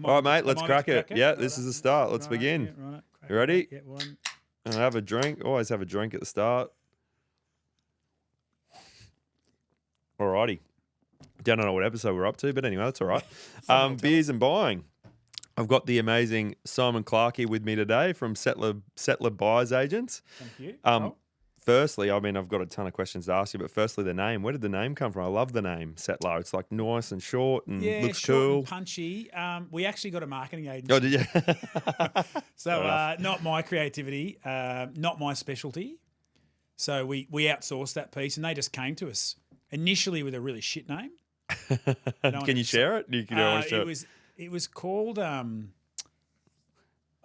All right, mate, Am let's I crack meant it. to Yeah, Right this on. is the start. Let's Right, begin. yeah, right on. Crack You it. ready? Get one. And have a drink. Always have a drink at the start. Alrighty. Don't know what episode we're up to, but anyway, that's all right. Someone will tell Beers and buying. I've got the amazing Simon Clarke here with me today from Settler Buyers Agents. Thank you. Firstly, I mean, I've got a ton of questions to ask you, but firstly, the name. Where did the name come from? I love the name Settler. It's like nice and short and Yeah, looks short cool. and punchy. We actually got a marketing agency. Oh, did you? So not my creativity, not my specialty. So we outsourced that piece, and they just came to us initially with a really shit name. Can you share it? You can always share it was called.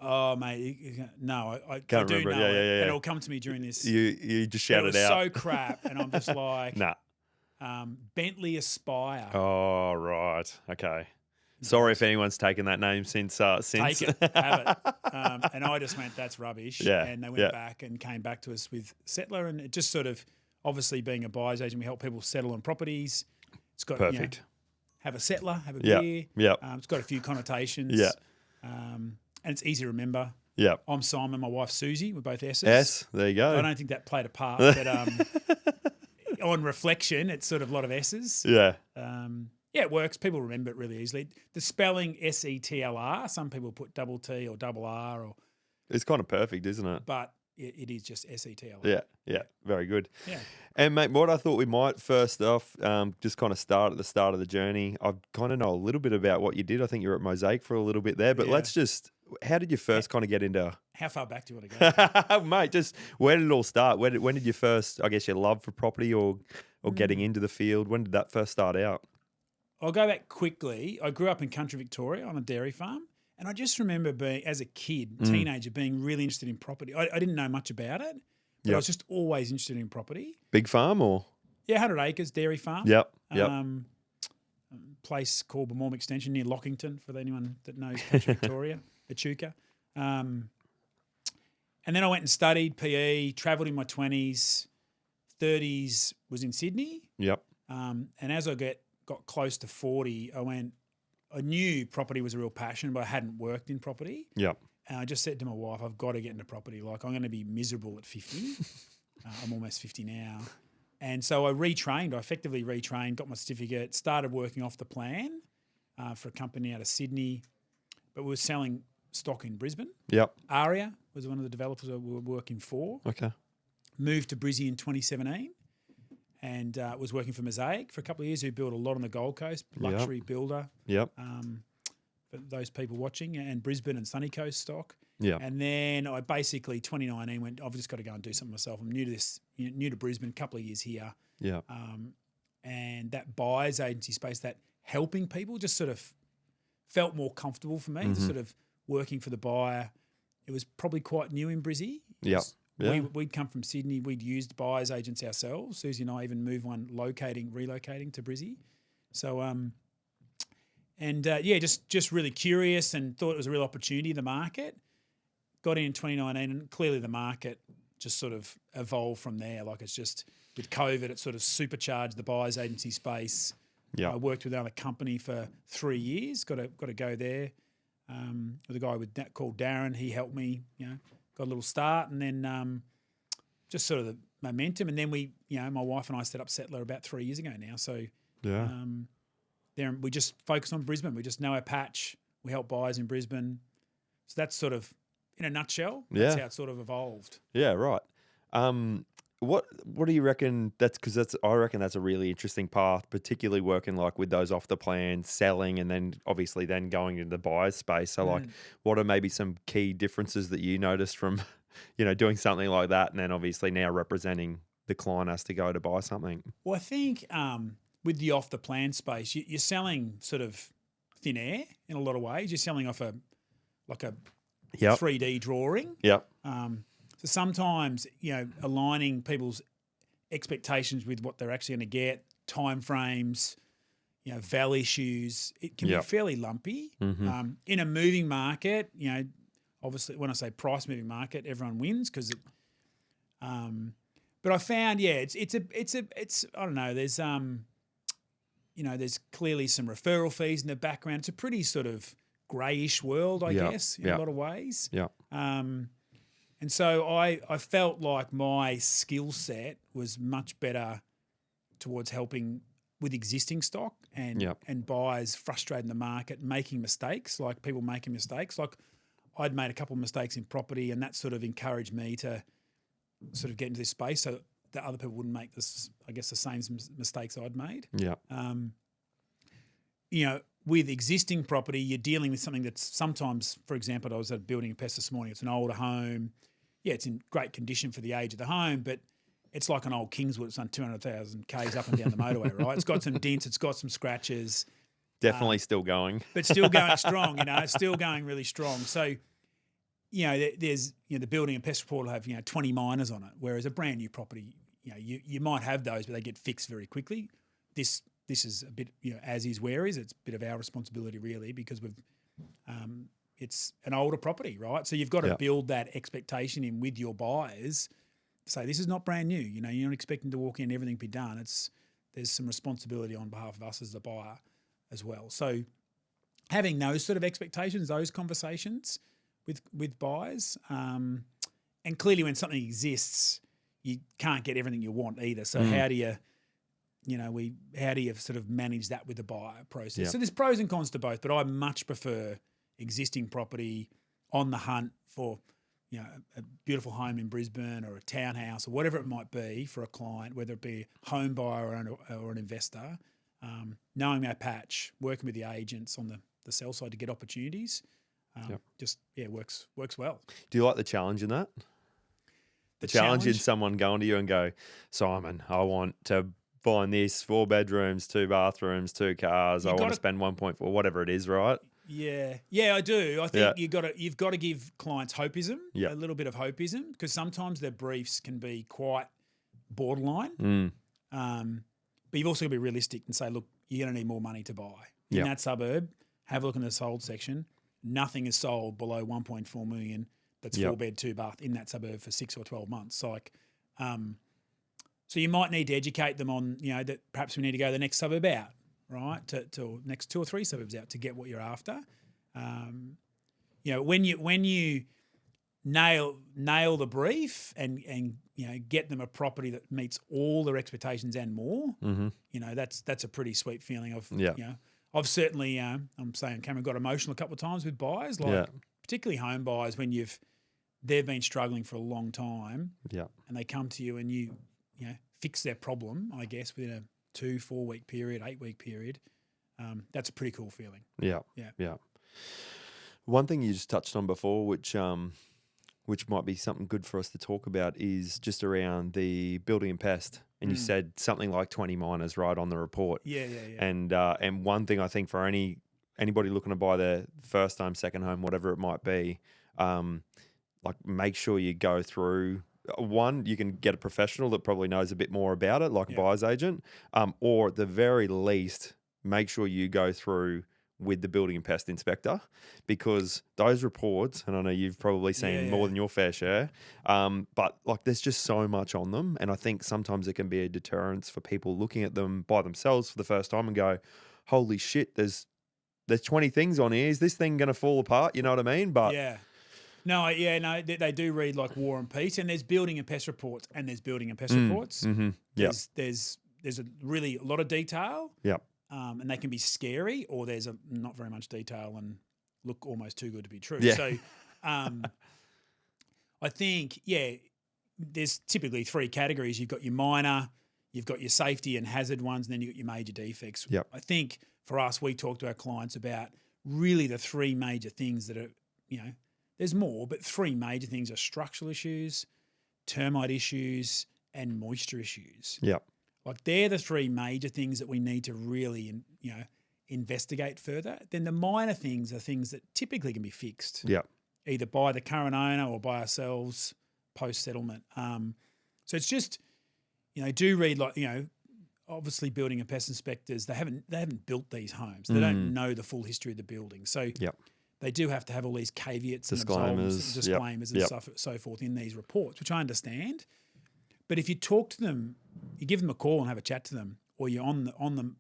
Oh mate, no, I Can't do remember. know it, Yeah. and it'll come to me during this. You just But shout it was it out. so crap, and I'm just like, Nah. Bentley Aspire. Oh, right. Okay. Sorry if anyone's taken that name since. Take it, have it. And I just went, that's rubbish. Yeah, And they went back and came back to us with Settler, and it just sort of, obviously being a buyer's agent, we help people settle on properties. It's got Perfect. Have a settler, have a Yep. beer. Yep. It's got a few connotations. Yeah. And it's easy to remember. Yeah. I'm Simon, my wife's Susie. We're both S's. S. There you go. I don't think that played a part, but on reflection, it's sort of a lot of S's. Yeah. Yeah, it works. People remember it really easily. The spelling SETLR, some people put double T or double R, It's kind of perfect, isn't it? but it is just SETLR. Yeah. Very good. Yeah. And mate, what I thought we might first off just kind of start at the start of the journey. I kind of know a little bit about what you did. I think you were at Mosaic for a little bit there, but Yeah. let's just. How did you first kind of get into? How far back do you want to go? Mate, just where did it all start? When did you first? I guess your love for property or getting into the field. When did that first start out? I'll go back quickly. I grew up in country Victoria on a dairy farm, and I just remember being, as a kid, teenager, being really interested in property. I didn't know much about it, but I was just always interested in property. Big farm or? Yeah, 100 acres, dairy farm. Yep. Place called Bermorm Extension near Lockington, for anyone that knows country Victoria, Echuca. And then I went and studied PE, travelled in my 20s, 30s was in Sydney. Yep. And as I got close to 40, I knew property was a real passion, but I hadn't worked in property. Yep. And I just said to my wife, I've got to get into property. Like, I'm going to be miserable at 50. I'm almost 50 now. And so I effectively retrained, got my certificate, started working off the plan for a company out of Sydney, but we were selling stock in Brisbane. Yep. Aria was one of the developers we were working for. Okay. Moved to Brisbane in 2017 and was working for Mosaic for a couple of years, who built a lot on the Gold Coast, luxury builder. Yep. For those people watching, and Brisbane and Sunny Coast stock. Yeah. And then I basically 2019 went, I've just got to go and do something myself. I'm new to this, new to Brisbane, a couple of years here. Yeah. And that buyer's agency space, that helping people, just sort of felt more comfortable for me, just sort of working for the buyer. It was probably quite new in Brizzy. Yep. Yeah. We'd come from Sydney. We'd used buyer's agents ourselves. Susie and I even moved one relocating to Brizzy. So, just really curious and thought it was a real opportunity in the market. Got in 2019, and clearly the market just sort of evolved from there. Like, it's just with COVID, it sort of supercharged the buyer's agency space. Yeah. I worked with another company for 3 years. Got to go there with a guy called Darren. He helped me. Got a little start, and then just sort of the momentum. And then my wife and I set up Settler about 3 years ago now. So Yeah. there we just focus on Brisbane. We just know our patch. We help buyers in Brisbane. So that's sort of, in a nutshell, that's how it sort of evolved. Yeah. Right. What do you reckon? I reckon that's a really interesting path, particularly working like with those off the plan, selling, and then obviously then going into the buyer's space. So like, what are maybe some key differences that you noticed from, doing something like that, and then obviously now representing the client has to go to buy something? Well, I think with the off the plan space, you're selling sort of thin air in a lot of ways. You're selling off a 3D drawing. Yep. So sometimes, aligning people's expectations with what they're actually going to get, timeframes, val issues, it can be fairly lumpy. In a moving market, obviously when I say price moving market, everyone wins because but I found, it's I don't know, there's clearly some referral fees in the background. It's a pretty sort of greyish world, I guess, in a lot of ways. Yeah. And so I felt like my skill set was much better towards helping with existing stock and buyers frustrating the market, making mistakes, like people making mistakes. Like I'd made a couple of mistakes in property, and that sort of encouraged me to sort of get into this space so that other people wouldn't make this, I guess, the same mistakes I'd made. Yeah. You know, with existing property, you're dealing with something that's sometimes, for example, I was at building a pest this morning. It's an older home. Yeah, it's in great condition for the age of the home, but it's like an old Kingswood. It's done 200,000 Ks up and down the motorway, right? It's got some dents. It's got some scratches. Definitely still going. But still going strong, you know. It's still going really strong. So, you know, there's, you know, the building and pest report will have, you know, 20 minors on it, whereas a brand new property, you know, you might have those, but they get fixed very quickly. This is a bit, you know, as is where is. It's a bit of our responsibility really because it's an older property, right? So you've got to build that expectation in with your buyers. Say this is not brand new. You know, you're not expecting to walk in and everything be done. There's some responsibility on behalf of us as the buyer as well. So having those sort of expectations, those conversations with buyers, and clearly when something exists, you can't get everything you want either. So how do you sort of manage that with the buyer process? Yeah. So there's pros and cons to both, but I much prefer existing property on the hunt for, you know, a beautiful home in Brisbane or a townhouse or whatever it might be for a client, whether it be a home buyer or an investor, knowing our patch, working with the agents on the sell side to get opportunities, works well. Do you like the challenge in that? The challenge in someone going to you and go, Simon, I want to find this 4 bedrooms, 2 bathrooms, 2 cars. I want to spend 1.4, whatever it is, right? Yeah, I do. I think you've got to give clients hopeism, a little bit of hopeism, because sometimes their briefs can be quite borderline. But you've also got to be realistic and say, look, you're going to need more money to buy in that suburb. Have a look in the sold section. Nothing is sold below 1.4 million. That's 4 bed, 2 bath in that suburb for 6 or 12 months. Like, so you might need to educate them on, you know, that perhaps we need to go the next suburb out, right? To next 2 or 3 suburbs out to get what you're after. You know, when you nail the brief and you know, get them a property that meets all their expectations and more, you know, that's a pretty sweet feeling of, you know, I've certainly, I'm saying Cameron got emotional a couple of times with buyers, like particularly home buyers when they've been struggling for a long time, and they come to you and you know, fix their problem, I guess, within a 2-4 week period, 8 week period. That's a pretty cool feeling. Yeah. One thing you just touched on before, which might be something good for us to talk about, is just around the building and pest. And you said something like 20 minors, right, on the report. Yeah. And one thing I think for anybody looking to buy their first home, second home, whatever it might be, like make sure you go through. One, you can get a professional that probably knows a bit more about it, like a buyer's agent, or at the very least, make sure you go through with the building and pest inspector, because those reports, and I know you've probably seen more than your fair share, but like there's just so much on them, and I think sometimes it can be a deterrence for people looking at them by themselves for the first time and go, holy shit, there's 20 things on here. Is this thing going to fall apart? You know what I mean? But No, they do read like War and Peace, and there's building and pest reports, and there's building and pest reports. There's a lot of detail. And they can be scary, or there's not very much detail and look almost too good to be true. So I think, there's typically 3 categories. You've got your minor, you've got your safety and hazard ones, and then you've got your major defects. I think for us, we talk to our clients about really the 3 major things that are, you know, there's more, but 3 major things are structural issues, termite issues, and moisture issues. Like they're the 3 major things that we need to really, you know, investigate further. Then the minor things are things that typically can be fixed. Either by the current owner or by ourselves post-settlement. So it's just, you know, do read, like, you know, obviously building and pest inspectors, they haven't built these homes. They don't know the full history of the building. So they do have to have all these caveats disclaimers and stuff, so forth in these reports, which I understand. But if you talk to them, you give them a call and have a chat to them, or you're on the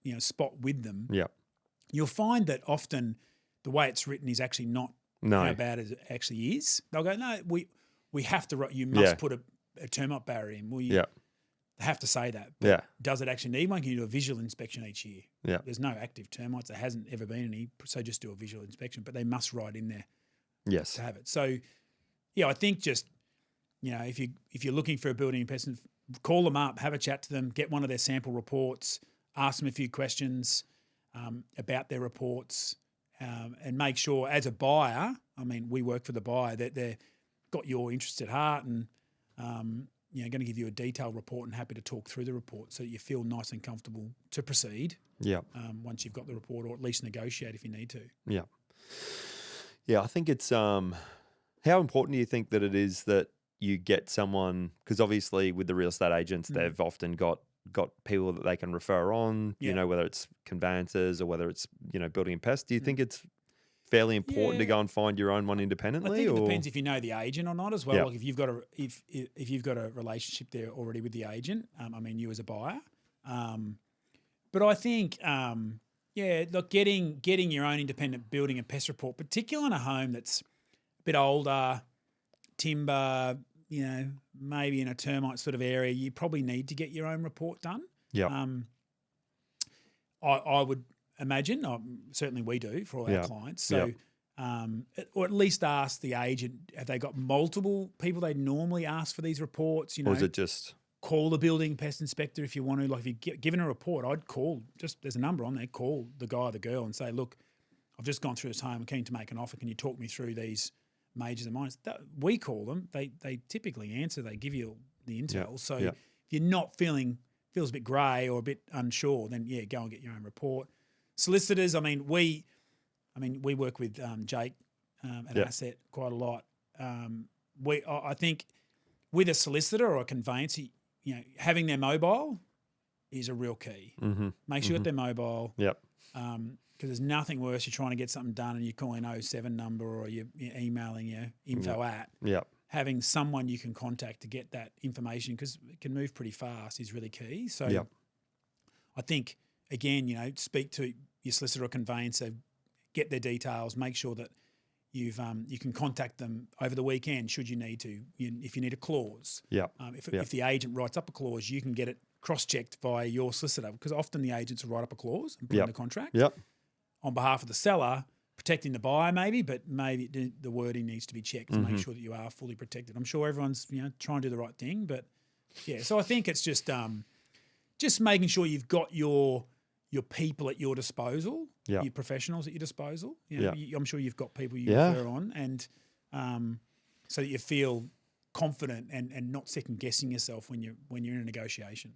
you know, spot with them, you'll find that often the way it's written is actually not how bad as it actually is. They'll go, no, we have to. You must put a termite barrier in. Well, you have to say that. But does it actually need one? Can you do a visual inspection each year? Yeah. There's no active termites. There hasn't ever been any, so just do a visual inspection. But they must write in there. Yes. To have it. So, yeah, I think just, if you're looking for a building and pest, call them up, have a chat to them, get one of their sample reports, ask them a few questions about their reports, and make sure as a buyer, I mean, we work for the buyer, that they've got your interest at heart and, going to give you a detailed report and happy to talk through the report so that you feel nice and comfortable to proceed. Yeah. Once you've got the report, or at least negotiate if you need to. Yeah. Yeah, I think it's how important do you think that it is that you get someone, because obviously with the real estate agents, they've often got people that they can refer on, whether it's conveyancers or whether it's, building and pest. Do you think it's fairly important to go and find your own one independently? I think it depends if you know the agent or not as well. Yeah. Like if you've got a relationship there already with the agent, you as a buyer. But I think, look, getting your own independent building and pest report, particularly on a home that's a bit older, timber, maybe in a termite sort of area, you probably need to get your own report done. Yeah. I would imagine, certainly we do for all our clients. So, or at least ask the agent, have they got multiple people they normally ask for these reports? Or is it just... Call the building pest inspector if you want to. Like if you're given a report, I'd call, there's a number on there, call the guy or the girl and say, look, I've just gone through this home, I'm keen to make an offer. Can you talk me through these majors and minors? We call them. They typically answer. They give you the intel. So if you're not feels a bit grey or a bit unsure, then go and get your own report. Solicitors, we work with Jake at Asset quite a lot. I think with a solicitor or a conveyancer, having their mobile is a real key. Mm-hmm. Make sure that they're mobile. Yep. Because there's nothing worse. You're trying to get something done and you're calling 07 number or you're emailing your info at. Yep. Having someone you can contact to get that information, because it can move pretty fast, is really key. So I think, again, speak to your solicitor or conveyancer, get their details, make sure that you can contact them over the weekend should you need to. If you need a clause, if the agent writes up a clause, you can get it cross-checked by your solicitor, because often the agents will write up a clause and put it in the contract on behalf of the seller, protecting the buyer maybe, but maybe the wording needs to be checked to make sure that you are fully protected. I'm sure everyone's trying to do the right thing, but so I think it's just making sure you've got your people at your disposal, your professionals at your disposal. I'm sure you've got people you refer on, and so that you feel confident and not second guessing yourself when you're in a negotiation.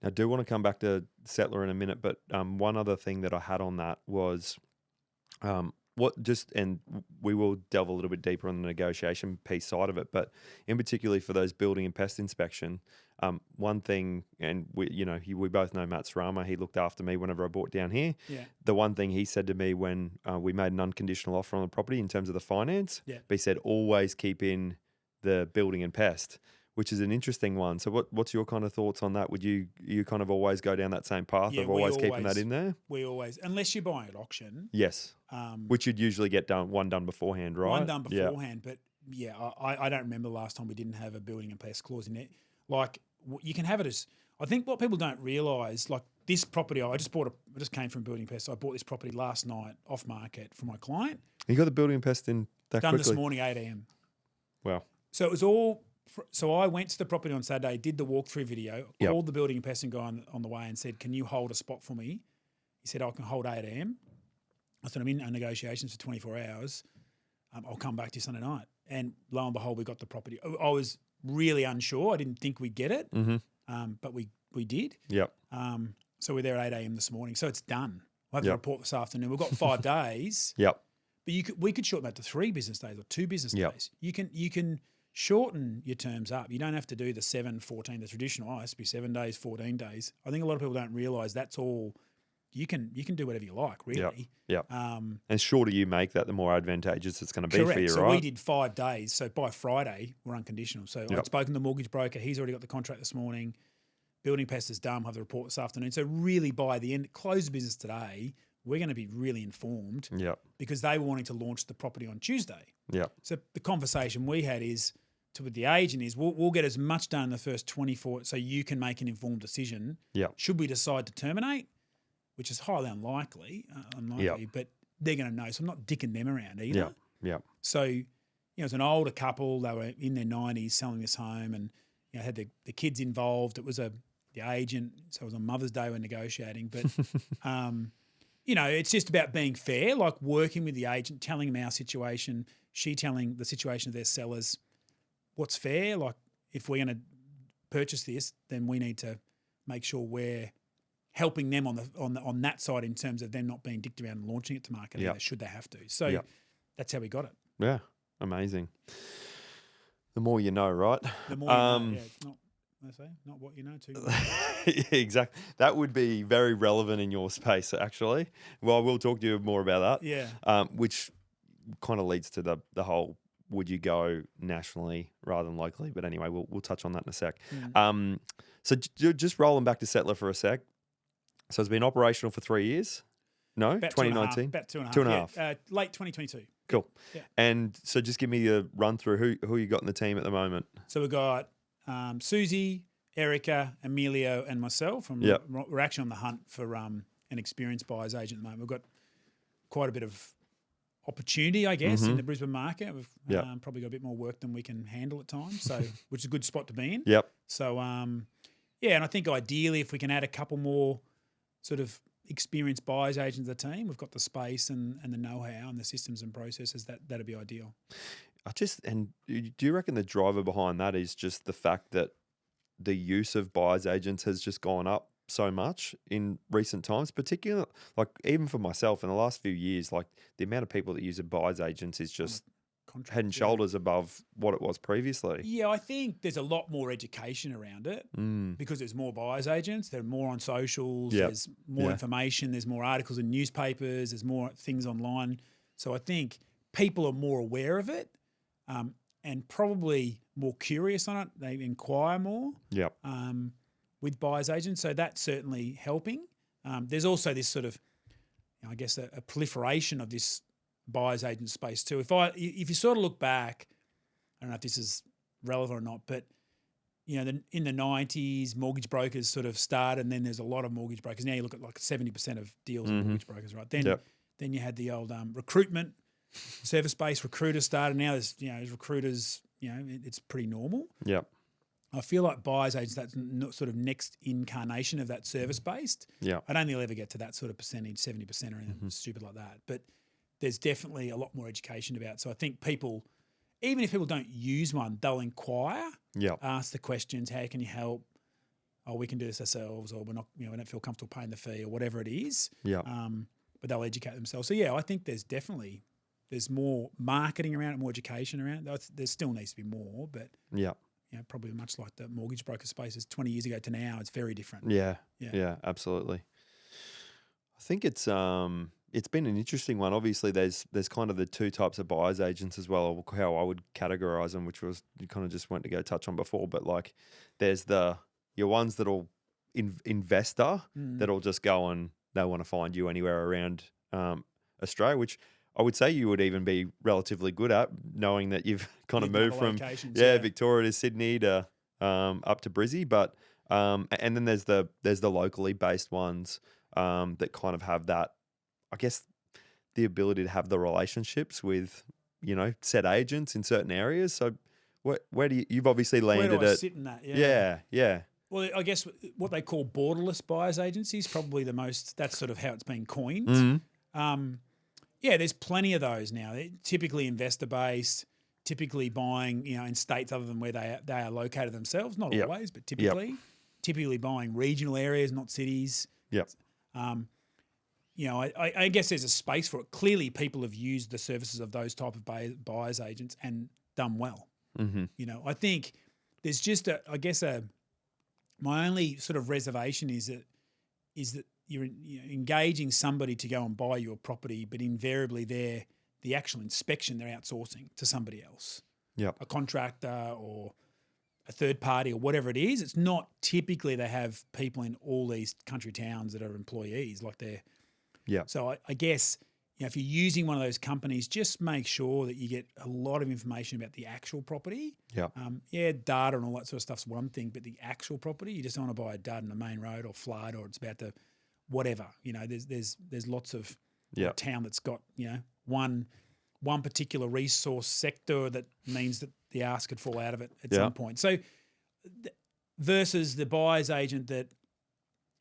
Now, I do want to come back to Settler in a minute, but one other thing that I had on that was and we will delve a little bit deeper on the negotiation piece side of it, but in particularly for those building and pest inspection, one thing, and we both know Matt Srama, he looked after me whenever I bought down here. Yeah. The one thing he said to me when we made an unconditional offer on the property in terms of the finance, he said, always keep in the building and pest, which is an interesting one. So what's your kind of thoughts on that? Would you kind of always go down that same path of always keeping that in there? We always, unless you're buying at auction. Yes. Which you'd usually get one done beforehand, right? One done beforehand, but I don't remember the last time we didn't have a building and pest clause in it. Like you can have it as, I think what people don't realise, like this property, I just came from building pest. I bought this property last night off market for my client. You got the building and pest in that done quickly? This morning, 8 a.m. Wow. So it was all. So I went to the property on Saturday, did the walkthrough video, called the building and pest guy on the way and said, "Can you hold a spot for me?" He said, "I can hold 8 a.m." I said, "I'm in negotiations for 24 hours. I'll come back to you Sunday night." And lo and behold, we got the property. I was really unsure. I didn't think we'd get it, but we did. Yep. So we're there at 8 a.m. this morning. So it's done. I'll have the report this afternoon. We've got 5 days. Yep. But we could shorten that to 3 business days or 2 business days. You can shorten your terms up. You don't have to do the 7-14, the traditional. It has to be 7 days, 14 days. I think a lot of people don't realise that's all. You can do whatever you like, really. Yeah. And shorter you make that, the more advantageous it's going to be for you, right? So we did 5 days. So by Friday, we're unconditional. So I'd spoken to the mortgage broker. He's already got the contract this morning. Building pest is done. We'll have the report this afternoon. So really by the end, close the business today, we're going to be really informed Yeah. because they were wanting to launch the property on Tuesday. Yeah. So the conversation we had with the agent is we'll get as much done in the first 24 so you can make an informed decision. Yeah. Should we decide to terminate, which is highly unlikely, but they're going to know. So I'm not dicking them around either. Yeah. Yeah. So, it's an older couple. They were in their 90s selling this home and, had the kids involved. It was the agent. So it was on Mother's Day we're negotiating. But, it's just about being fair, like working with the agent, telling them our situation, she telling the situation of their sellers what's fair. Like if we're going to purchase this, then we need to make sure we're helping them on that side in terms of them not being dicked around and launching it to market either, should they have to. So that's how we got it. Yeah. Amazing. The more you know, right? The more you know, it's not, I say, not what you know too. Yeah, exactly. That would be very relevant in your space, actually. Well, we'll talk to you more about that. Yeah. Which kind of leads to the whole, would you go nationally rather than locally? But anyway, we'll touch on that in a sec. Mm. So just rolling back to Settler for a sec. So it's been operational for 3 years? No? About 2019? About 2.5. 2.5. Late 2022. Cool. Yeah. And so just give me a run through who you got in the team at the moment. So we've got Susie, Erica, Emilio, and myself. And we're actually on the hunt for an experienced buyer's agent at the moment. We've got quite a bit of opportunity, I guess, in the Brisbane market. We've probably got a bit more work than we can handle at times, so which is a good spot to be in. Yep. So, and I think ideally if we can add a couple more sort of experienced buyers agents to the team, we've got the space and the know-how and the systems and processes, that'd be ideal. And do you reckon the driver behind that is just the fact that the use of buyers agents has just gone up so much in recent times, particularly like even for myself in the last few years, like the amount of people that use a buyers agents is just head and shoulders above what it was previously. Yeah, I think there's a lot more education around it because there's more buyers agents, they're more on socials, there's more information, there's more articles in newspapers, there's more things online. So I think people are more aware of it and probably more curious on it. They inquire more with buyers agents. So that's certainly helping. There's also this sort of, I guess, a proliferation of this buyer's agent space too. If you sort of look back, I don't know if this is relevant or not, but in the 90s, mortgage brokers sort of started, and then there's a lot of mortgage brokers. Now you look at like 70% of deals in mortgage brokers, right? Then you had the old recruitment, service-based recruiters started. Now there's recruiters, it's pretty normal. Yep. I feel like buyers agents, that's sort of next incarnation of that service-based. Yeah. I don't think they'll ever get to that sort of percentage, 70% or anything stupid like that. But there's definitely a lot more education about it. So I think people, even if people don't use one, they'll inquire, ask the questions, how can you help? Oh, we can do this ourselves, or we're not, we don't feel comfortable paying the fee, or whatever it is. Yeah. But they'll educate themselves. So I think there's more marketing around it, more education around it. There still needs to be more, but probably much like the mortgage broker spaces 20 years ago to now, it's very different. Yeah, absolutely. I think it's been an interesting one. Obviously, there's kind of the two types of buyers agents as well, how I would categorize them, which was you kind of just went to go touch on before. But like, there's your ones that'll investor that'll just go and they want to find you anywhere around Australia, which I would say you would even be relatively good at, knowing that you've kind of moved from Victoria to Sydney to up to Brizzy. But and then there's the locally based ones that kind of have that, I guess, the ability to have the relationships with set agents in certain areas. So where do you've obviously landed where do I at? sit in that? Yeah. Well, I guess what they call borderless buyers agencies probably the most. That's sort of how it's been coined. Mm-hmm. There's plenty of those now. They're typically investor based, typically buying in states other than where they are located themselves. Not always, but typically buying regional areas, not cities. Yep. I guess there's a space for it. Clearly, people have used the services of those type of buyers agents and done well. Mm-hmm. I think there's just my only sort of reservation is that you're engaging somebody to go and buy your property, but invariably the actual inspection they're outsourcing to somebody else. Yep. A contractor or a third party or whatever it is. It's not typically they have people in all these country towns that are employees, like they're Yeah. So I guess, if you're using one of those companies, just make sure that you get a lot of information about the actual property. Yeah. Data and all that sort of stuff's one thing, but the actual property, you just don't want to buy a dud in a main road or flood or it's about to whatever. There's lots of a town that's got, one particular resource sector that means that the arse could fall out of it at some point. So versus the buyer's agent that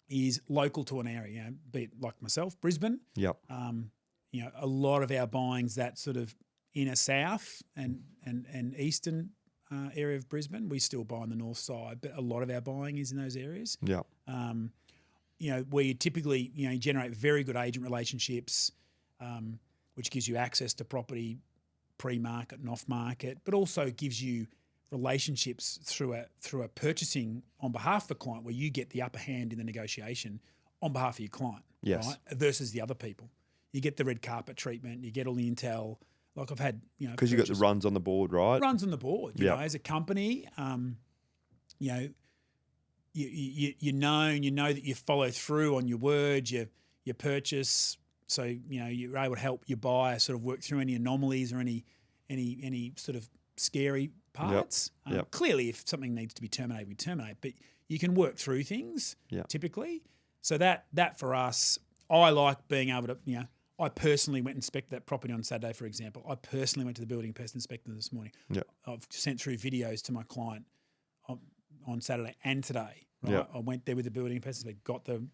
is local to an area, be it like myself, Brisbane. Yep. A lot of our buying's that sort of inner south and eastern area of Brisbane. We still buy on the north side, but a lot of our buying is in those areas. Yeah. Where you typically, you generate very good agent relationships, which gives you access to property pre-market and off-market, but also gives you relationships through a purchasing on behalf of the client where you get the upper hand in the negotiation on behalf of your client, yes, right? Versus the other people. You get the red carpet treatment, you get all the intel. Like I've had, because you got the runs on the board, right? Runs on the board, you know, as a company, you're known, that you follow through on your word, you purchase. So, you're able to help your buyer sort of work through any anomalies or any sort of scary parts. Clearly, if something needs to be terminated, we terminate. But you can work through things typically. So that for us, I like being able to, I personally went and inspected that property on Saturday, for example. I personally went to the building pest inspector this morning. Yeah. I've sent through videos to my client on Saturday and today. Right? Yeah. I went there with the building pest inspector, got the,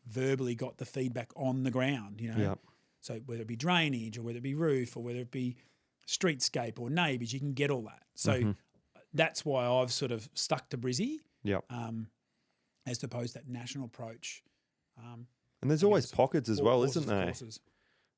verbally got the feedback on the ground, Yeah. So whether it be drainage or whether it be roof or whether it be streetscape or neighbours, you can get all that. So that's why I've sort of stuck to Brizzy, as opposed to that national approach. And there's always pockets as well, isn't there? Courses.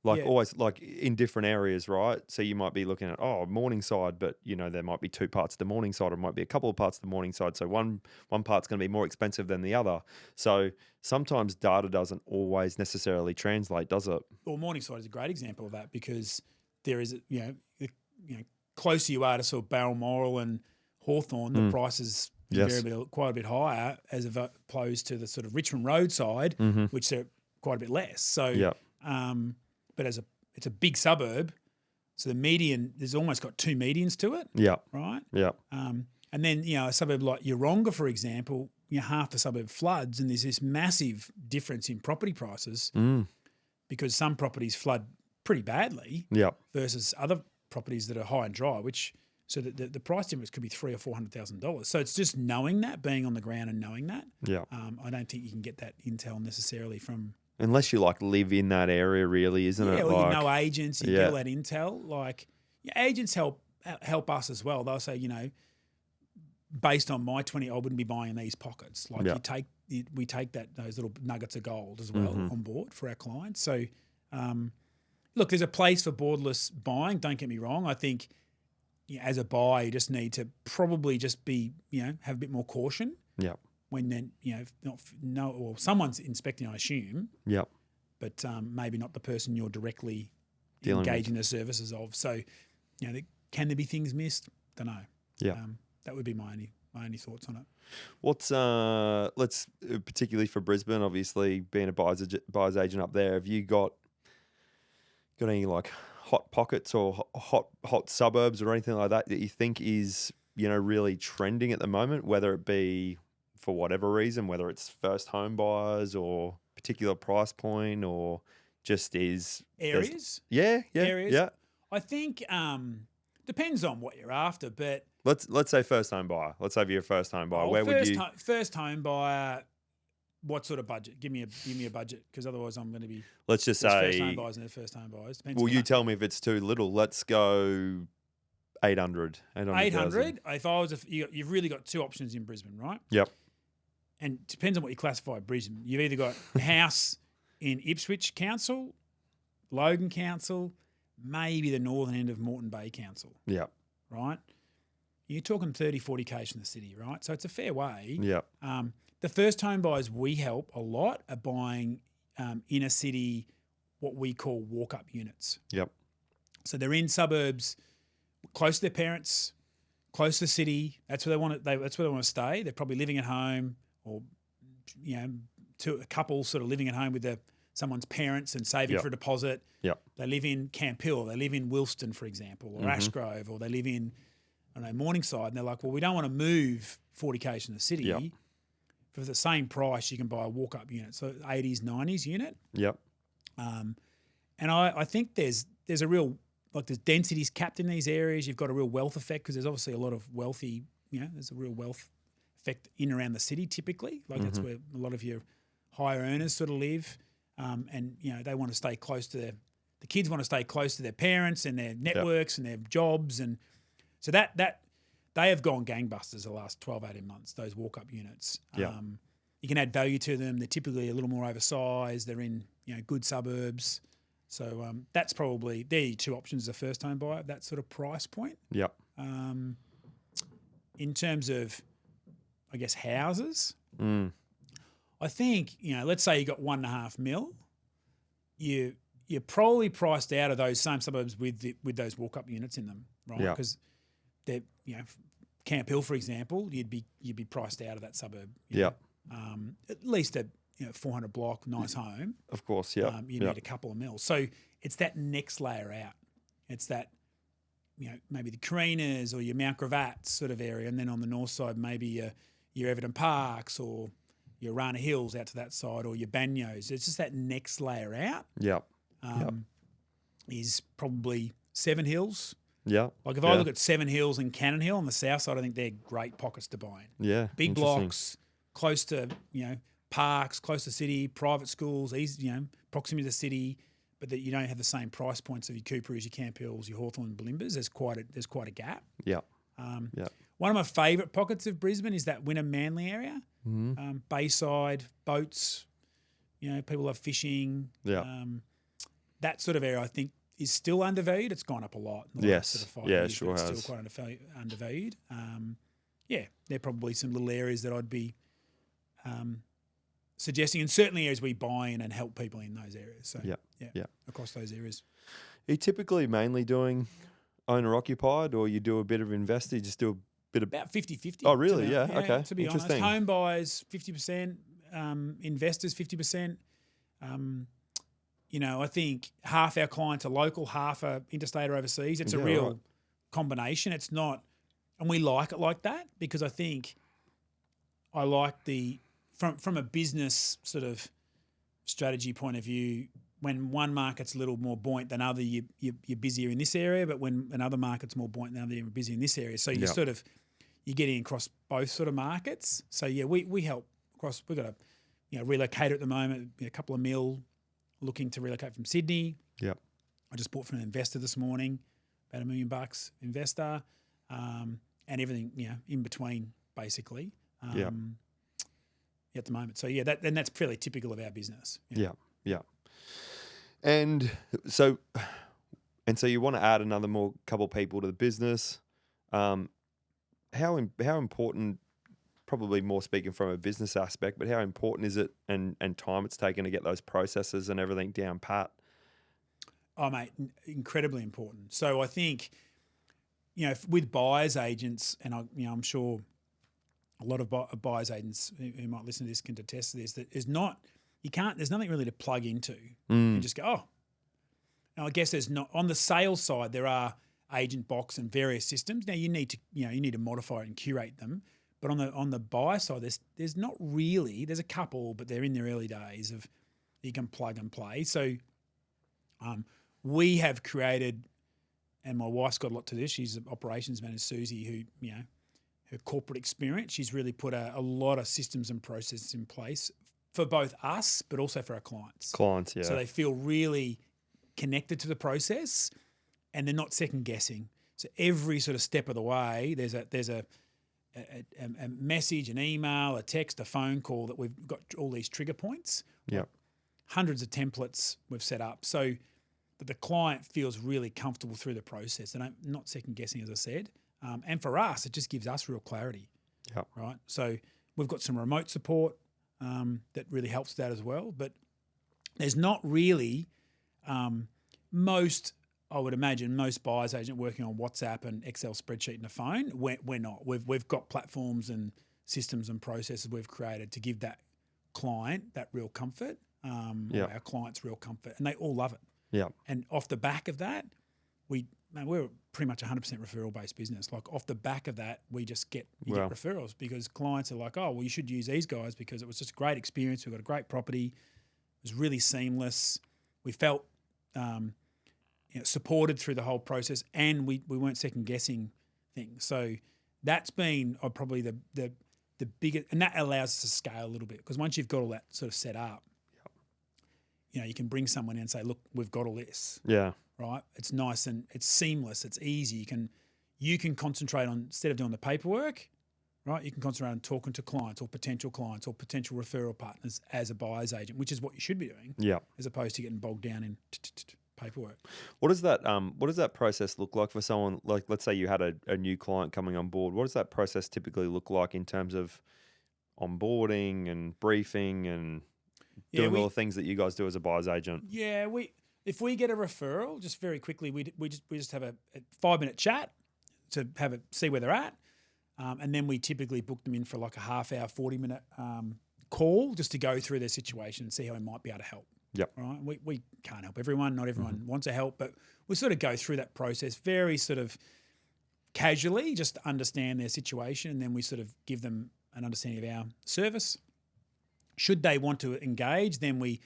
Always, like in different areas, right? So you might be looking at, Morningside, but, there might be two parts of the Morningside or might be a couple of parts of the Morningside. So one part's going to be more expensive than the other. So sometimes data doesn't always necessarily translate, does it? Well, Morningside is a great example of that because there is, closer you are to sort of Balmoral and Hawthorn, the prices invariably quite a bit higher as opposed to the sort of Richmond Road side, which they're quite a bit less. So, but it's a big suburb, so the median, there's almost got two medians to it. Yeah. Right? Yeah. And then, a suburb like Yeronga, for example, half the suburb floods and there's this massive difference in property prices because some properties flood pretty badly versus other properties that are high and dry, so that the price difference could be $300,000 or $400,000. So it's just knowing that, being on the ground and knowing that. Yeah. I don't think you can get that intel necessarily from... Unless you live in that area, really, isn't it? Yeah, or you know agents, you get all that intel. Like agents help us as well. They'll say, based on my 20, I wouldn't be buying in these pockets. Like we take those little nuggets of gold as well on board for our clients. So, look, there's a place for borderless buying. Don't get me wrong. I think as a buyer, you just need to probably just be, have a bit more caution. Yeah. When then, someone's inspecting, I assume. Yeah. But maybe not the person you're directly engaging the services of. So, can there be things missed? Don't know. Yeah. That would be my only thoughts on it. What's let's particularly for Brisbane, obviously being a buyer's agent up there, have you got any hot pockets or hot suburbs or anything like that you think is really trending at the moment, whether it be for whatever reason, whether it's first home buyers or particular price point or just is areas? Areas. Yeah. I think depends on what you're after, but let's say first home buyer. Let's say you're a first home buyer. Where would you first home buyer? What sort of budget? Give me a budget, because otherwise I'm going to be. Let's just say first home buyers and first home buyers. Depends. Well, you tell me if it's too little. Let's go 800. 800. If I was, you've really got two options in Brisbane, right? Yep. And it depends on what you classify Brisbane. You've either got a house in Ipswich Council, Logan Council, maybe the northern end of Moreton Bay Council. Yep. Right? You're talking 30, 40 k's from the city, right? So it's a fair way. Yep. The first home buyers we help a lot are buying inner city, what we call walk-up units. Yep. So they're in suburbs, close to their parents, close to the city. That's where they want to. That's where they want to stay. They're probably living at home, or a couple sort of living at home with someone's parents and saving for a deposit. Yep. They live in Camp Hill, they live in Wilston, for example, or Ashgrove, or they live in, I don't know, Morningside, and they're like, well, we don't want to move 40 k's from the city. Yep. For the same price, you can buy a walk-up unit, so 80s, 90s unit. Yep. And I think there's a real, like there's densities capped in these areas. You've got a real wealth effect because there's obviously a lot of wealthy, there's a real wealth effect in and around the city typically. Like that's where a lot of your higher earners sort of live. And, they want to stay close to the kids want to stay close to their parents and their networks and their jobs. And so that they have gone gangbusters the last 12, 18 months, those walk-up units. You can add value to them. They're typically a little more oversized. They're in, good suburbs. So that's probably, they're your two options as a first home buyer, that sort of price point. Yep. In terms of, I guess, houses, I think, let's say you got $1.5 million, you're probably priced out of those same suburbs with those walk-up units in them, right? Yeah. Because they're, Camp Hill, for example, you'd be priced out of that suburb. Yep. At least a 400 block, nice home. Of course, yeah. You need a couple of mil. So it's that next layer out. It's that, maybe the Carinas or your Mount Gravatt sort of area, and then on the north side maybe your Everton Parks or your Rana Hills out to that side, or your Banyos. It's just that next layer out. Yep. Is probably Seven Hills. Yeah. Like if I look at Seven Hills and Cannon Hill on the south side, I think they're great pockets to buy in. Yeah. Big blocks, close to, parks, close to city, private schools, easy, proximity to the city, but that you don't have the same price points of your Cooper's, your Camp Hills, your Hawthorn, Balimbas. There's quite a gap. Yeah. One of my favourite pockets of Brisbane is that Wynnum Manly area. Bayside, boats, people love fishing. Yeah. That sort of area I think is still undervalued. It's gone up a lot. In the last sort of 5 years, it sure but has. It's still quite undervalued. They're probably some little areas that I'd be suggesting, and certainly areas we buy in and help people in those areas. So across those areas. Are you typically mainly doing owner occupied, or you do a bit of investor? You just do a bit of about 50-50. Oh, really? Yeah. Okay. To be honest, home buyers 50%, investors 50%. I think half our clients are local, half are interstate or overseas. It's a real combination. It's not, and we like it like that because I think I like from a business sort of strategy point of view, when one market's a little more buoyant than other, you're busier in this area, but when another market's more buoyant than other, you're busier in this area. So you're getting across both sort of markets. So we help across. We've got a relocator at the moment, a couple of mil looking to relocate from Sydney. Yep. I just bought from an investor this morning, about $1 million investor, and everything in between basically. At the moment. So that's fairly typical of our business. Yeah. And so you want to add another couple people to the business. How important, probably more speaking from a business aspect, but how important is it and time it's taken to get those processes and everything down pat? Oh, mate, incredibly important. So I think, with buyers agents, and I'm sure a lot of buyers agents who might listen to this can attest to this, that there's nothing really to plug into and just go, oh. Now, I guess there's not, on the sales side, there are agent box and various systems. Now you need to modify and curate them. But on the buyer side, there's not really. There's a couple, but they're in their early days of you can plug and play. So we have created, and my wife's got a lot to this. She's an operations manager, Susie, who her corporate experience. She's really put a lot of systems and processes in place for both us, but also for our clients. Clients, yeah. So they feel really connected to the process, and they're not second guessing. So every sort of step of the way, there's a message, an email, a text, a phone call that we've got all these trigger points. Yeah. Hundreds of templates we've set up so that the client feels really comfortable through the process. And I'm not second guessing, as I said. And for us, it just gives us real clarity. Yeah. Right. So we've got some remote support that really helps that as well. But there's not really I would imagine most buyers agent working on WhatsApp and Excel spreadsheet and a phone. We're not. We've got platforms and systems and processes we've created to give that client that real comfort. or our clients' real comfort, and they all love it. Yeah. And off the back of that, we're pretty much 100% referral-based business. Like off the back of that, we just get referrals because clients are like, oh, well, you should use these guys because it was just a great experience. We got a great property. It was really seamless. We felt supported through the whole process, and we weren't second-guessing things. So that's been probably the biggest, and that allows us to scale a little bit because once you've got all that sort of set up, you can bring someone in and say, look, we've got all this. Yeah. Right? It's nice and it's seamless. It's easy. You can concentrate on, instead of doing the paperwork, right? You can concentrate on talking to clients or potential referral partners as a buyer's agent, which is what you should be doing. Yeah. As opposed to getting bogged down in paperwork. What does that process look like for someone, like let's say you had a new client coming on board? What does that process typically look like in terms of onboarding and briefing and doing all the things that you guys do as a buyer's agent? Yeah, if we get a referral, just very quickly, we just have a 5-minute chat to see where they're at, and then we typically book them in for like a half-hour, 40-minute call just to go through their situation and see how we might be able to help. Yep. Right. We can't help everyone. Not everyone wants to help, but we sort of go through that process very sort of casually, just to understand their situation, and then we sort of give them an understanding of our service. Should they want to engage, then we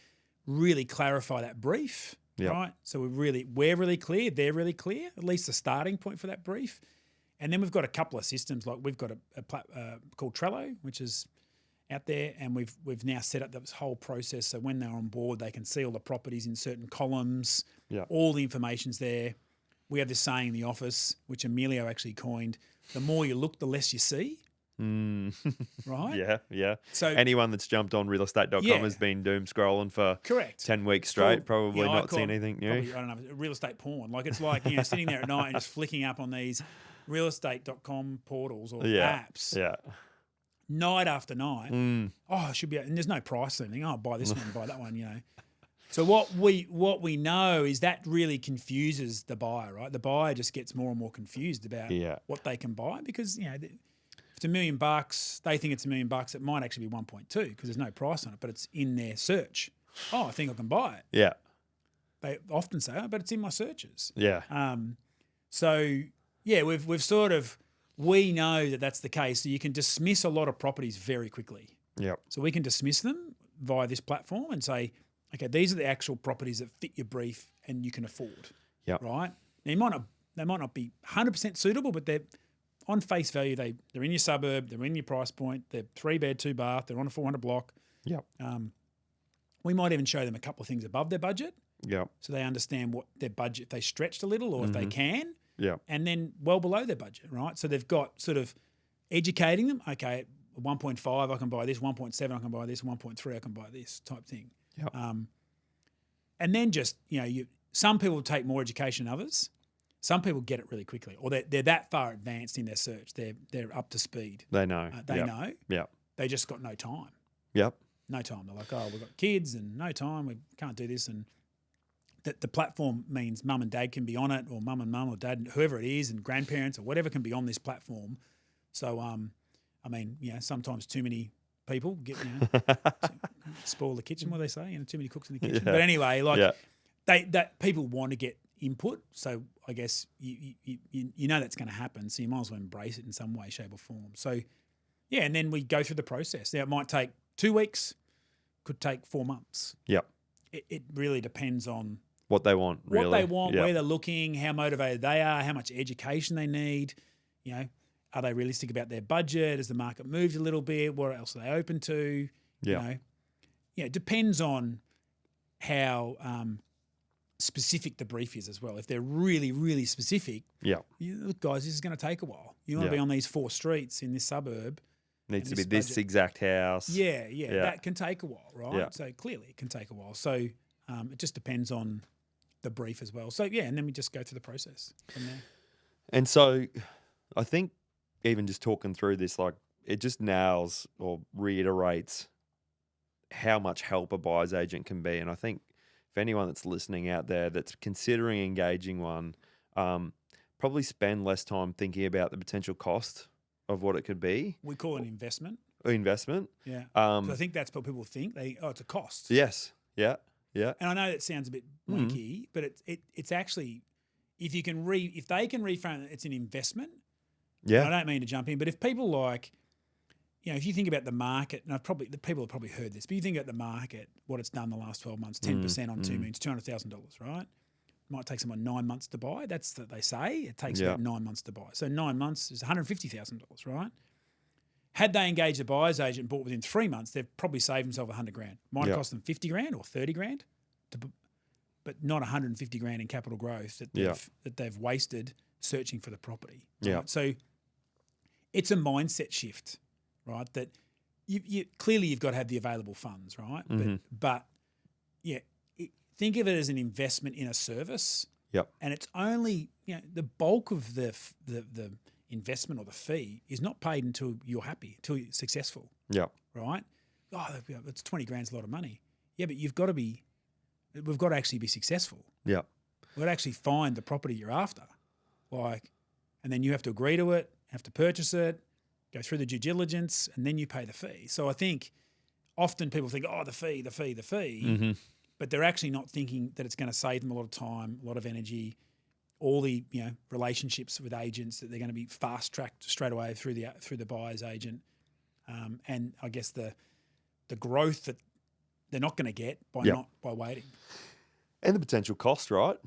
really clarify that brief. Yep. Right. So we're really clear. They're really clear. At least the starting point for that brief, and then we've got a couple of systems. Like we've got a called Trello, which is out there, and we've now set up this whole process so when they're on board, they can see all the properties in certain columns. Yeah. All the information's there. We have this saying in the office, which Emilio actually coined: the more you look, the less you see. Right? Yeah. So anyone that's jumped on realestate.com has been doom scrolling for 10 weeks straight, probably not seen anything new. I don't know, real estate porn. Like it's like sitting there at night and just flicking up on these realestate.com portals or apps. Yeah. Night after night. Oh, it should be, and there's no price or anything. Oh, buy this one, buy that one, So what we know is that really confuses the buyer, right? The buyer just gets more and more confused about what they can buy because, if it's $1 million, they think it's $1 million. It might actually be 1.2 because there's no price on it, but it's in their search. Oh, I think I can buy it. Yeah. They often say, oh, but it's in my searches. Yeah. We've sort of, we know that that's the case. So you can dismiss a lot of properties very quickly. Yeah. So we can dismiss them via this platform and say, okay, these are the actual properties that fit your brief and you can afford. Yeah. Right? Now, they might not be 100% suitable, but they're on face value. They're in your suburb. They're in your price point. They're 3-bed, 2-bath. They're on a 400 block. Yeah. We might even show them a couple of things above their budget. Yeah. So they understand what their budget, if they stretched a little or if they can. Yeah. And then well below their budget, right? So they've got sort of educating them. Okay, 1.5 I can buy this, 1.7 I can buy this, 1.3 I can buy this type thing. Yeah. And then just, some people take more education than others. Some people get it really quickly, or they're that far advanced in their search. They're up to speed. They know. They know. Yeah. They just got no time. Yep. No time. They're like, oh, we've got kids and no time. We can't do this. And the platform means mum and dad can be on it, or mum and mum or dad, whoever it is, and grandparents or whatever can be on this platform. So, sometimes too many people get, spoil the kitchen, what they say, too many cooks in the kitchen. Yeah. But anyway, that people want to get input. So I guess you know that's going to happen. So you might as well embrace it in some way, shape or form. So, and then we go through the process. Now, it might take 2 weeks, could take 4 months. Yep. It really depends on what they want, really. What they want, where they're looking, how motivated they are, how much education they need. Are they realistic about their budget? Has the market moved a little bit? What else are they open to? Yeah. It depends on how specific the brief is as well. If they're really, really specific, look, guys, this is going to take a while. You want to be on these 4 streets in this suburb. Needs to be this exact house. Yeah. That can take a while, right? Yeah. So clearly it can take a while. So it just depends on the brief as well. So, and then we just go through the process from there. And so I think even just talking through this, it just nails or reiterates how much help a buyer's agent can be. And I think for anyone that's listening out there that's considering engaging one, probably spend less time thinking about the potential cost of what it could be. We call it an investment. Investment. Yeah. I think that's what people think. It's a cost. Yes. Yeah. Yeah. And I know that sounds a bit blinky, but it's actually, if they can reframe it, it's an investment. Yeah. And I don't mean to jump in, but if people like, if you think about the market, and the people have probably heard this, but you think about the market, what it's done the last 12 months, 10% on 2 means $200,000, right? Might take someone 9 months to buy. That's what they say. It takes about 9 months to buy. So 9 months is $150,000, right? Had they engaged a buyer's agent and bought within 3 months, they've probably saved themselves $100,000. Might have cost them $50,000 or $30,000, but not $150,000 in capital growth that they've wasted searching for the property. Right? Yeah. So it's a mindset shift, right? That you clearly you've got to have the available funds, right? But think of it as an investment in a service. Yep. And it's only the bulk of the investment or the fee is not paid until you're happy, until you're successful. Yep. Right? Oh, it's $20,000's a lot of money. Yeah, but we've got to actually be successful. Yep. We've got to actually find the property you're after. And then you have to agree to it, have to purchase it, go through the due diligence, and then you pay the fee. So I think often people think, the fee. Mm-hmm. But they're actually not thinking that it's going to save them a lot of time, a lot of energy, all the relationships with agents that they're going to be fast tracked straight away through the buyer's agent, and I guess the growth that they're not going to get by waiting, and the potential cost, right?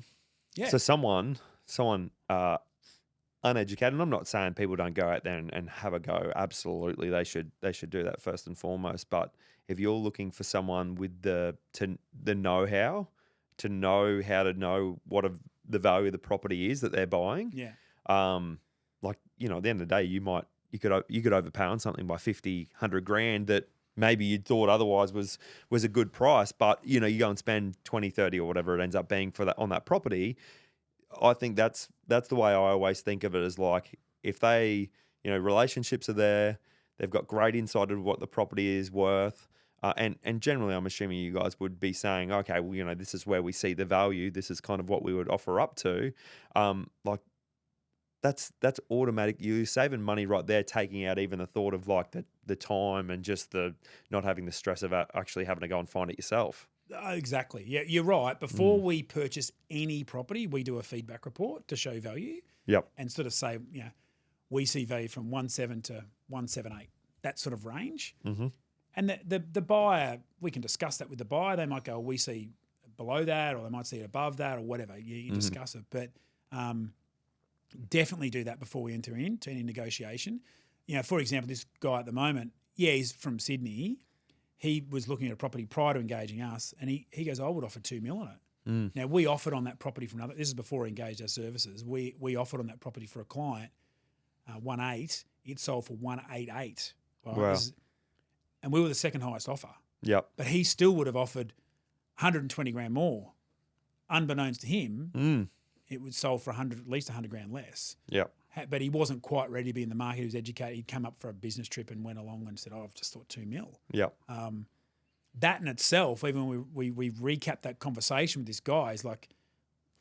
Yeah. So someone uneducated, and I'm not saying people don't go out there and have a go. Absolutely, they should do that first and foremost. But if you're looking for someone with the know-how, to know how to know what the value of the property is that they're buying, at the end of the day, you could overpay on something by 50, 100 grand that maybe you'd thought otherwise was a good price, but you go and spend 20, 30 or whatever it ends up being for that on that property. I think that's the way I always think of it, as like, if they, relationships are there, they've got great insight of what the property is worth. And generally, I'm assuming you guys would be saying, okay, well, this is where we see the value. This is kind of what we would offer up to. That's automatic. You're saving money right there, taking out even the thought of like the time and just the not having the stress of actually having to go and find it yourself. Exactly. Yeah, you're right. Before we purchase any property, we do a feedback report to show value. Yep. And sort of say, we see value from 1.7 to 1.78, that sort of range. Mm-hmm. And the buyer, we can discuss that with the buyer. They might go, we see below that, or they might see it above that, or whatever. You discuss it. But definitely do that before we enter into any negotiation. For example, this guy at the moment, he's from Sydney. He was looking at a property prior to engaging us, and he goes, I would offer $2 million on it. Now, we offered on that property from another. This is before he engaged our services. We offered on that property for a client 1.8. It sold for 1.88. Right? Wow. And we were the second highest offer. Yep. But he still would have offered 120 grand more. Unbeknownst to him, it would sold for at least 100 grand less. Yep. But he wasn't quite ready to be in the market. He was educated. He'd come up for a business trip and went along and said, I've just thought $2 million. Yep. That in itself, even when we recapped that conversation with this guy, is like,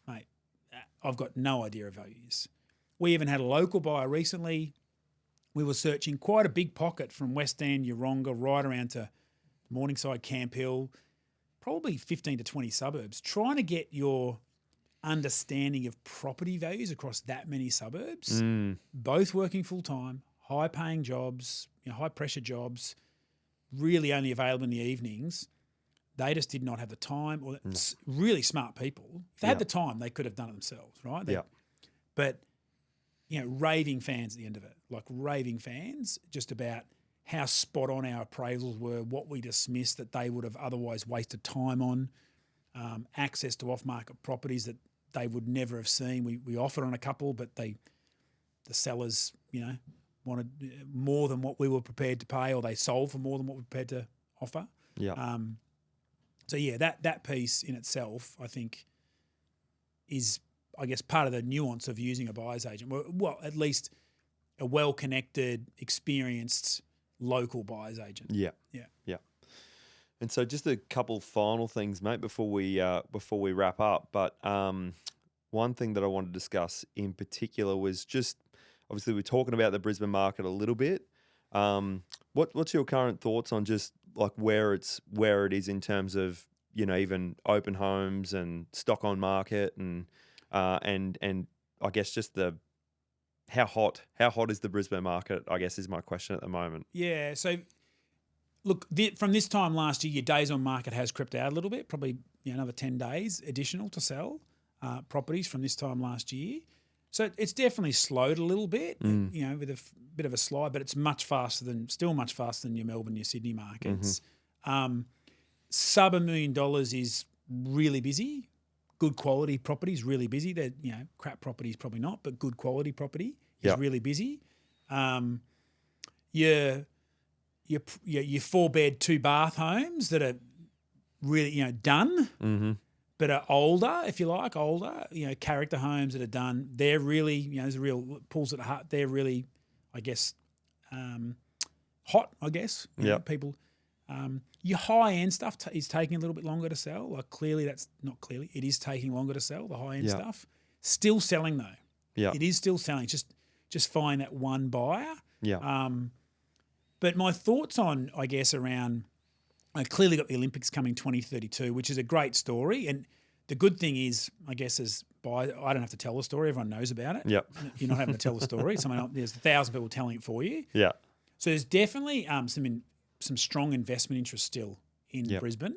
mate, I've got no idea of values. We even had a local buyer recently. We were searching quite a big pocket from West End, Yeronga, right around to Morningside, Camp Hill, probably 15 to 20 suburbs, trying to get your understanding of property values across that many suburbs, both working full-time, high-paying jobs, high-pressure jobs, really only available in the evenings. They just did not have the time, or really smart people. If they had the time, they could have done it themselves, right? But raving fans at the end of it, like raving fans, just about how spot on our appraisals were, what we dismissed that they would have otherwise wasted time on, access to off-market properties that they would never have seen. We offered on a couple, but the sellers, wanted more than what we were prepared to pay, or they sold for more than what we were prepared to offer. Yeah. So that piece in itself, I think, is, I guess, part of the nuance of using a buyer's agent. Well, at least a well-connected, experienced local buyer's agent. Yeah. And so, just a couple final things, mate, before we wrap up. But one thing that I wanted to discuss in particular was just, obviously, we're talking about the Brisbane market a little bit. What's your current thoughts on just like where it is in terms of even open homes and stock on market and I guess just how hot is the Brisbane market, I guess, is my question at the moment. Yeah. So, look, from this time last year, your days on market has crept out a little bit, probably another 10 days additional to sell properties from this time last year. So it's definitely slowed a little bit, with a bit of a slide, but it's still much faster than your Melbourne, your Sydney markets. Sub $1 million is really busy. Good quality properties really busy. They're crap properties probably not, but good quality property is really busy. Your 4-bed 2-bath homes that are really done, but are older, if you like, character homes that are done. They're really there's a real pulls at the heart. They're really, I guess, hot. I guess people. Your high-end stuff is taking a little bit longer to sell. It is taking longer to sell, the high-end stuff. Still selling, though. Yeah. It is still selling. Just find that one buyer. Yeah. But my thoughts on, I guess, around I clearly got the Olympics coming 2032, which is a great story. And the good thing is, I guess, I don't have to tell the story. Everyone knows about it. Yep. You're not having to tell the story. There's 1,000 people telling it for you. Yeah. So there's definitely some strong investment interest still in Brisbane.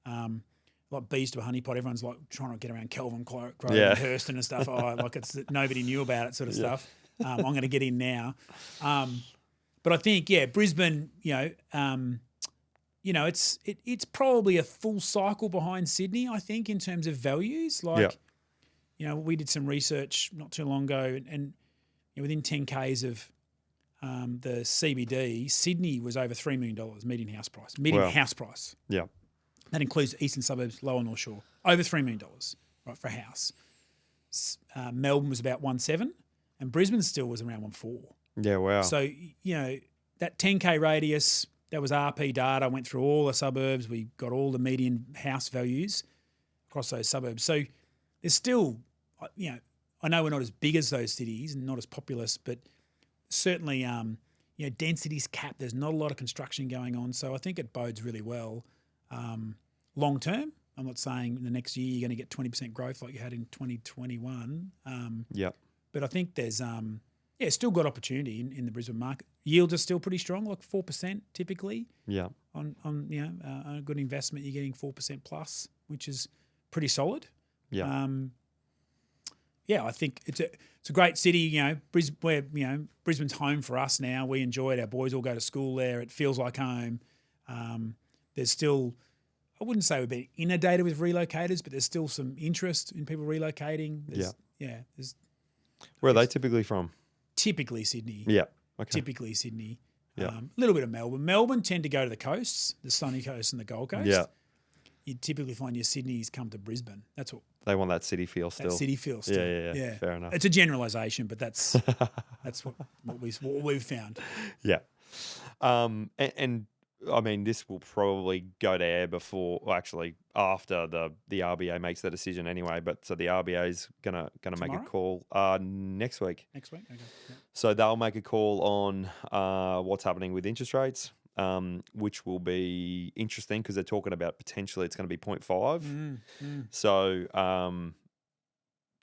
Like bees to a honeypot. Everyone's like trying to get around Kelvin Grove and Hurston and stuff. It's nobody knew about it sort of stuff. I'm going to get in now. But I think, Brisbane, it's probably a full cycle behind Sydney, I think, in terms of values. We did some research not too long ago and within 10 Ks of the CBD, Sydney was over $3 million median house price. House price. Yeah. That includes eastern suburbs, lower North Shore. Over $3 million, right, for a house. Melbourne was about 1.7 and Brisbane still was around 1.4. Yeah, wow. So, that 10K radius, that was RP data, went through all the suburbs. We got all the median house values across those suburbs. So there's still, I know we're not as big as those cities and not as populous, but certainly, density's capped. There's not a lot of construction going on. So I think it bodes really well long term. I'm not saying in the next year you're going to get 20% growth like you had in 2021. But I think there's still got opportunity in the Brisbane market. Yields are still pretty strong, like 4% typically. Yeah. On a good investment, you're getting 4% plus, which is pretty solid. Yeah. I think it's a great city. Brisbane's home for us now. We enjoy it. Our boys all go to school there. It feels like home. There's still, I wouldn't say we've been inundated with relocators, but there's still some interest in people relocating. Where are they typically from? Typically Sydney. Yeah. Okay. Typically Sydney. Yeah. A little bit of Melbourne. Melbourne tend to go to the coasts, the sunny coast and the Gold Coast. Yeah. You typically find your Sydneys come to Brisbane. That's what they want. That city feel still. Yeah. Fair enough. It's a generalisation, but that's what we've found. Yeah. And I mean, this will probably go to air after the RBA makes the decision anyway. But so the RBA is gonna make a call next week. Next week, okay. Yeah. So they'll make a call on what's happening with interest rates. Which will be interesting because they're talking about potentially it's going to be 0.5. So,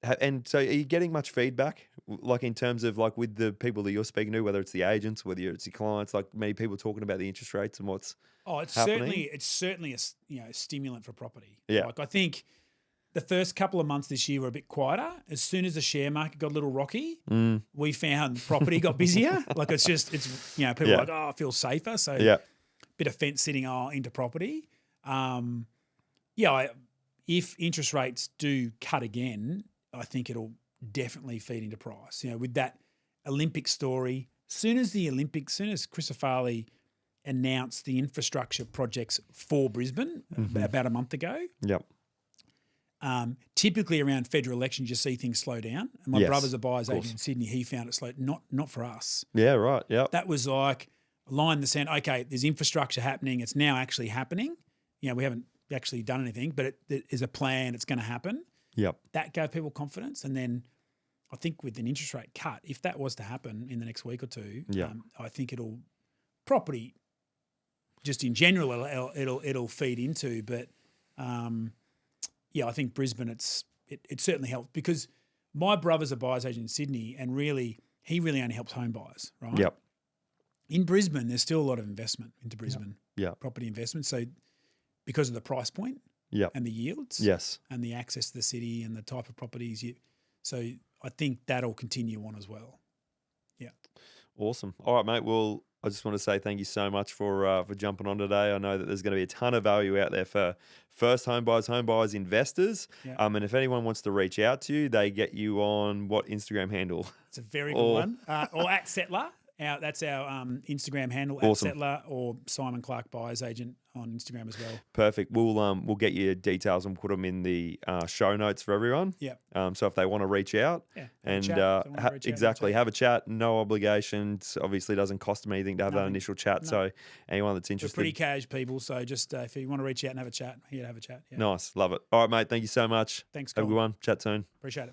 and so are you getting much feedback, like in terms of like with the people that you're speaking to, whether it's the agents, whether it's your clients, like maybe people talking about the interest rates and what's happening? It's certainly a stimulant for property. Yeah, like I think the first couple of months this year were a bit quieter. As soon as the share market got a little rocky, we found property got busier. Like people are like, I feel safer. So bit of fence sitting into property. If interest rates do cut again, I think it'll definitely feed into price. With that Olympic story, soon as Chris Farley announced the infrastructure projects for Brisbane about a month ago. Yep. Typically around federal elections, you see things slow down. And my brother's a buyer's agent in Sydney. He found it slow. Not for us. Yeah, right. Yeah. That was like a line in the sand. Okay, there's infrastructure happening. It's now actually happening. We haven't actually done anything, but it is a plan. It's going to happen. Yep. That gave people confidence. And then I think with an interest rate cut, if that was to happen in the next week or two, I think property, just in general, it'll feed into. But Yeah, I think Brisbane, it certainly helps because my brother's a buyer's agent in Sydney, and he really only helps home buyers, right? Yep. In Brisbane, there's still a lot of investment into Brisbane, Yep. property investment. So because of the price point Yep. and the yields, Yes. and the access to the city and the type of properties, so I think that'll continue on as well. Yeah. Awesome. All right, mate. Well, I just want to say thank you so much for jumping on today. I know that there's going to be a ton of value out there for first home buyers, investors. Yeah. And if anyone wants to reach out to you, they get you on what Instagram handle? It's a very good one. Or at Settler. That's our Instagram handle, Awesome. at Settler, or Simon Clarke Buyers Agent on Instagram as well. Perfect. We'll get your details and put them in the show notes for everyone. Yeah. So if they want to reach out, exactly, have a chat. No obligations. Obviously, doesn't cost them anything to have that initial chat. No. So anyone that's interested, we're pretty cash people. So just if you want to reach out and have a chat, here to have a chat. Yeah. Nice, love it. All right, mate. Thank you so much. Thanks. Have a good one. Chat soon. Appreciate it.